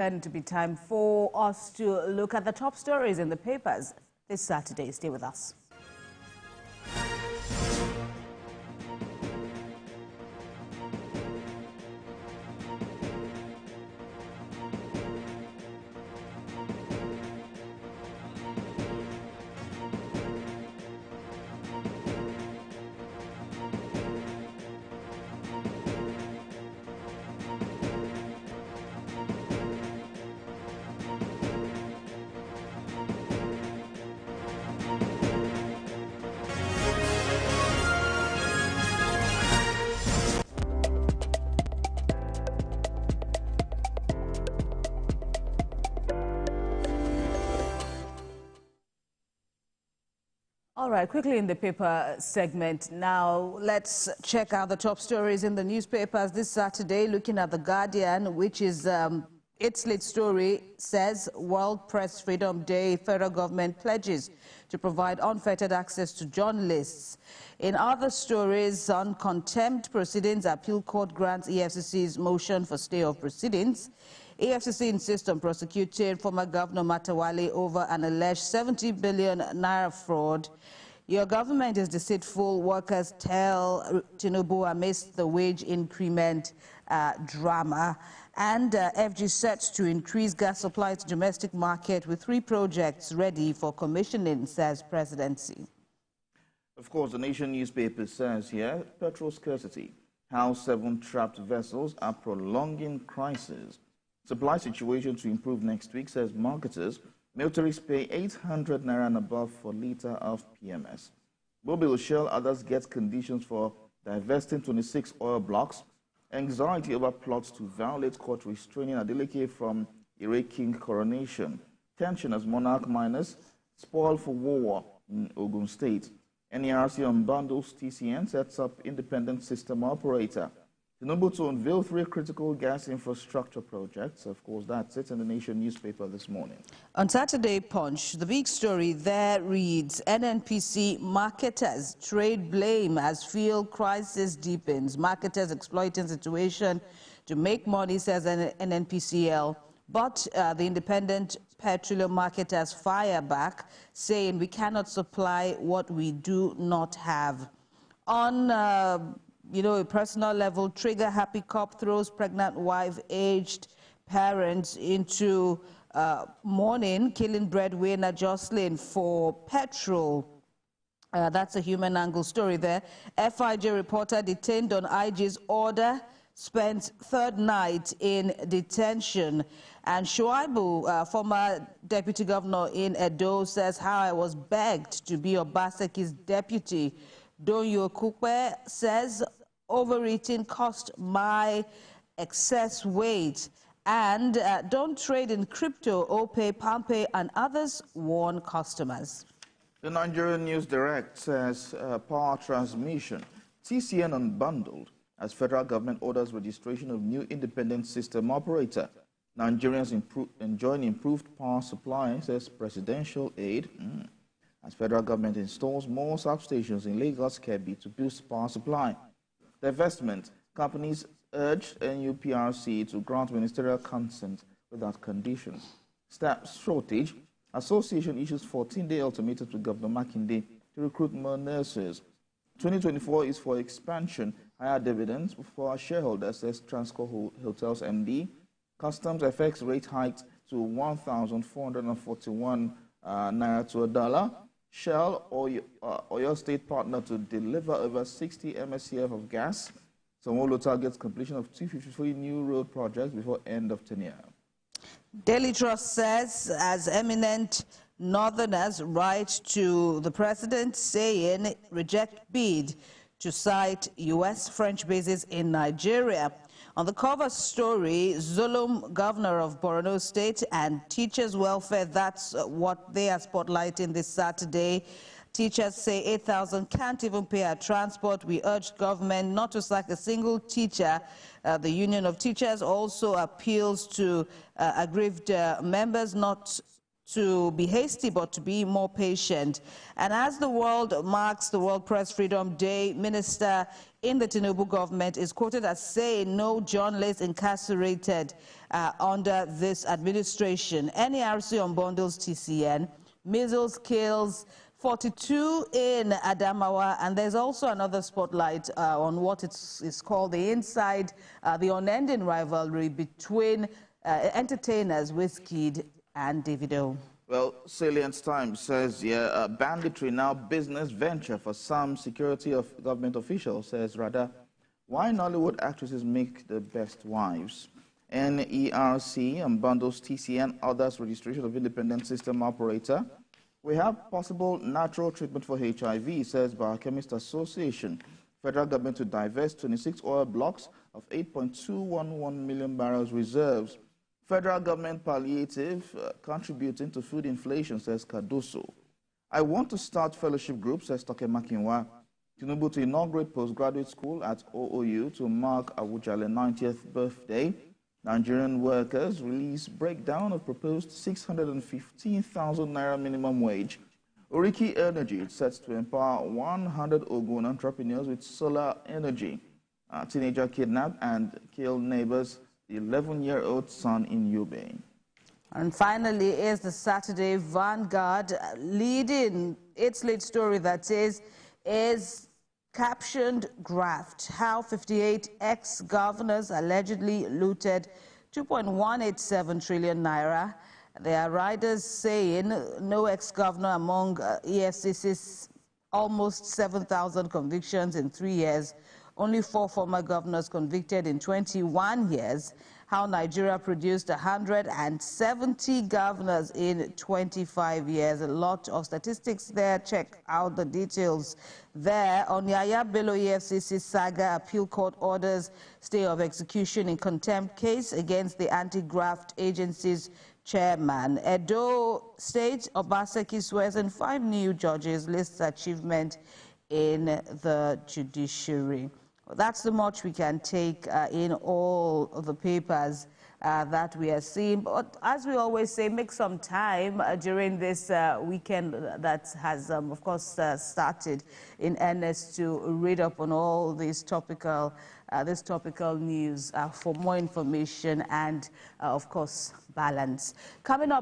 And to be time for us to look at the top stories in the papers this Saturday. Stay with us. All right, quickly in the paper segment now, let's check out the top stories in the newspapers this Saturday. Looking at The Guardian, which is its lead story says World Press Freedom Day, federal government pledges to provide unfettered access to journalists. In other stories, on contempt proceedings, appeal court grants EFCC's motion for stay of proceedings. EFCC insists on prosecuting former Governor Matawale over an alleged 70 billion naira fraud. Your government is deceitful, workers tell Tinubu amidst the wage increment drama. And FG sets to increase gas supply to domestic market with 3 projects ready for commissioning, says presidency. Of course, the Nation newspaper says here, petrol scarcity, how 7 trapped vessels are prolonging crisis. Supply situation to improve next week, says marketers. Militaries pay 800 naira and above for litre of PMS. Mobil Shell, others get conditions for divesting 26 oil blocks. Anxiety over plots to violate court restraining Adeleke from Ire King coronation. Tension as monarch miners spoil for war in Ogun State. NERC unbundles TCN, sets up independent system operator. Tinubu to unveil 3 critical gas infrastructure projects. Of course, that's it in the Nation newspaper this morning. On Saturday Punch, the big story there reads, NNPC marketers trade blame as fuel crisis deepens. Marketers exploiting situation to make money, says NNPCL. But the independent petroleum marketers fire back, saying we cannot supply what we do not have. On a personal level, Trigger Happy Cop throws pregnant wife, aged parents into mourning, killing breadwinner Jocelyn for petrol. That's a human angle story there. FIJ reporter detained on IG's order spent 3rd night in detention. And Shuaibu, former deputy governor in Edo, says how I was begged to be Obaseki's deputy. Donyo Kukwe says overeating cost my excess weight. And don't trade in crypto, OPay, PalmPay, and others warn customers. The Nigerian News Direct says power transmission. TCN unbundled as federal government orders registration of new independent system operator. Nigerians enjoying improved power supply, says presidential aid. As federal government installs more substations in Lagos, Kebbi to boost power supply. Divestment. Companies urge NUPRC to grant ministerial consent without conditions. Staff shortage. Association issues 14-day ultimatum to Governor Makinde to recruit more nurses. 2024 is for expansion, higher dividends for our shareholders, says Transcorp Hotels MD. Customs FX rate hiked to 1,441 naira to $1. Shell, Oyo State partner to deliver over 60 MSCF of gas. Somolo targets completion of 253 new road projects before end of tenure. Daily Trust says, as eminent northerners write to the president saying reject bid to site U.S.-French bases in Nigeria. On the cover story, Zulum, governor of Borno State, and teachers' welfare, that's what they are spotlighting this Saturday. Teachers say 8,000 can't even pay our transport. We urge government not to sack a single teacher. The Union of Teachers also appeals to aggrieved members not to be hasty, but to be more patient. And as the world marks the World Press Freedom Day, Minister in the Tinubu government is quoted as saying no journalists incarcerated under this administration. NERC unbundles TCN, measles kills 42 in Adamawa, and there's also another spotlight on what is called the the unending rivalry between entertainers Wizkid and Davido. Well, Salient Times says, banditry now business venture for some security of government officials, says rather, why Nollywood actresses make the best wives? NERC unbundles TCN, others registration of independent system operator. We have possible natural treatment for HIV, says Biochemist Association. Federal government to divest 26 oil blocks of 8.211 million barrels reserves. Federal government palliative contributing to food inflation, says Cardoso. I want to start fellowship group, says Toke Makinwa. Tinubu to inaugurate postgraduate school at OOU to mark Awujale's 90th birthday. Nigerian workers release breakdown of proposed 615,000 naira minimum wage. Oriki Energy sets to empower 100 Ogun entrepreneurs with solar energy. A teenager kidnapped and killed neighbors' 11-year-old son in Yobe. And finally is the Saturday Vanguard leading its lead story that says is captioned graft, how 58 ex-governors allegedly looted 2.187 trillion naira. There are riders saying no ex-governor among EFCC's almost 7,000 convictions in 3 years. Only 4 former governors convicted in 21 years. How Nigeria produced 170 governors in 25 years. A lot of statistics there. Check out the details there. On Yaya Bello EFCC saga, appeal court orders stay of execution in contempt case against the anti-graft agency's chairman. Edo State, Obaseki swears in 5 new judges, lists achievement in the judiciary. That's the much we can take in all of the papers that we are seeing. But as we always say, make some time during this weekend that has, of course, started in earnest to read up on all these topical news for more information and, of course, balance. Coming up.